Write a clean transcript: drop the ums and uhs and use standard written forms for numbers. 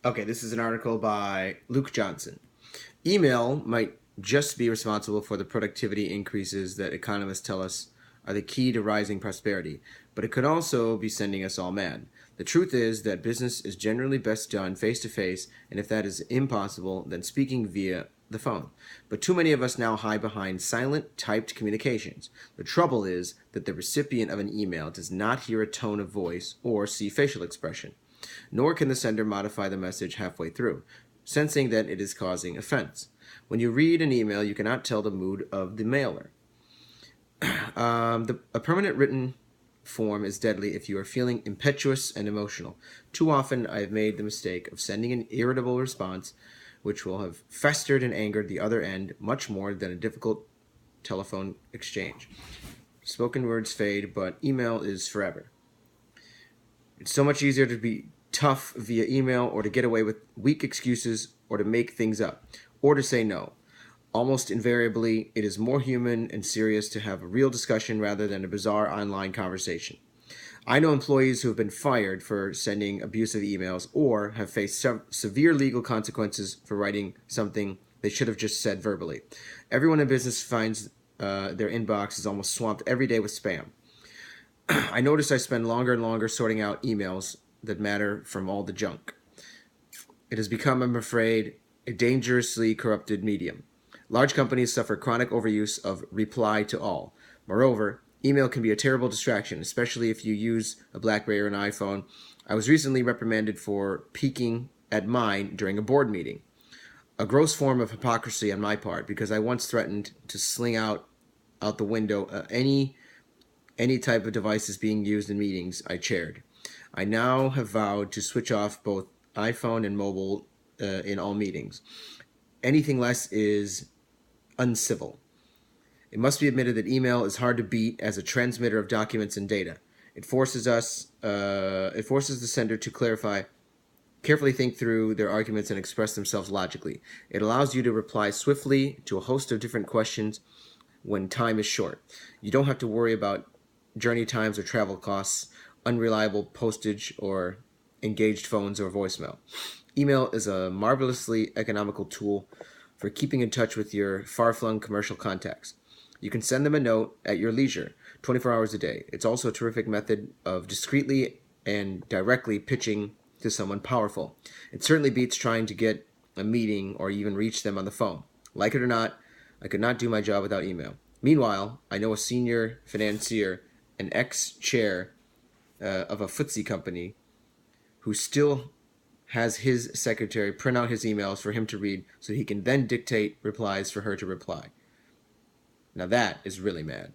Okay, this is an article by Luke Johnson. Email might just be responsible for the productivity increases that economists tell us are the key to rising prosperity, but it could also be sending us all mad. The truth is that business is generally best done face to face, and if that is impossible, then speaking via the phone. But too many of us now hide behind silent, typed communications. The trouble is that the recipient of an email does not hear a tone of voice or see facial expression. Nor can the sender modify the message halfway through, sensing that it is causing offense. When you read an email, you cannot tell the mood of the mailer. A permanent written form is deadly if you are feeling impetuous and emotional. Too often, I have made the mistake of sending an irritable response, which will have festered and angered the other end much more than a difficult telephone exchange. Spoken words fade, but email is forever. It's so much easier to be tough via email, or to get away with weak excuses, or to make things up, or to say no. Almost invariably, it is more human and serious to have a real discussion rather than a bizarre online conversation. I know employees who have been fired for sending abusive emails or have faced severe legal consequences for writing something they should have just said verbally. Everyone in business finds their inbox is almost swamped every day with spam. I notice I spend longer and longer sorting out emails that matter from all the junk. It has become, I'm afraid, a dangerously corrupted medium. Large companies suffer chronic overuse of reply to all. Moreover, email can be a terrible distraction, especially if you use a BlackBerry or an iPhone. I was recently reprimanded for peeking at mine during a board meeting. A gross form of hypocrisy on my part, because I once threatened to sling out the window any type of devices being used in meetings I chaired. I now have vowed to switch off both iPhone and mobile in all meetings. Anything less is uncivil. It must be admitted that email is hard to beat as a transmitter of documents and data. It forces the sender to carefully think through their arguments and express themselves logically. It allows you to reply swiftly to a host of different questions when time is short. You don't have to worry about journey times or travel costs, unreliable postage, or engaged phones or voicemail. Email is a marvelously economical tool for keeping in touch with your far-flung commercial contacts. You can send them a note at your leisure, 24 hours a day. It's also a terrific method of discreetly and directly pitching to someone powerful. It certainly beats trying to get a meeting or even reach them on the phone. Like it or not, I could not do my job without email. Meanwhile, I know a senior financier, an ex-chair of a FTSE company, who still has his secretary print out his emails for him to read so he can then dictate replies for her to reply. Now that is really mad.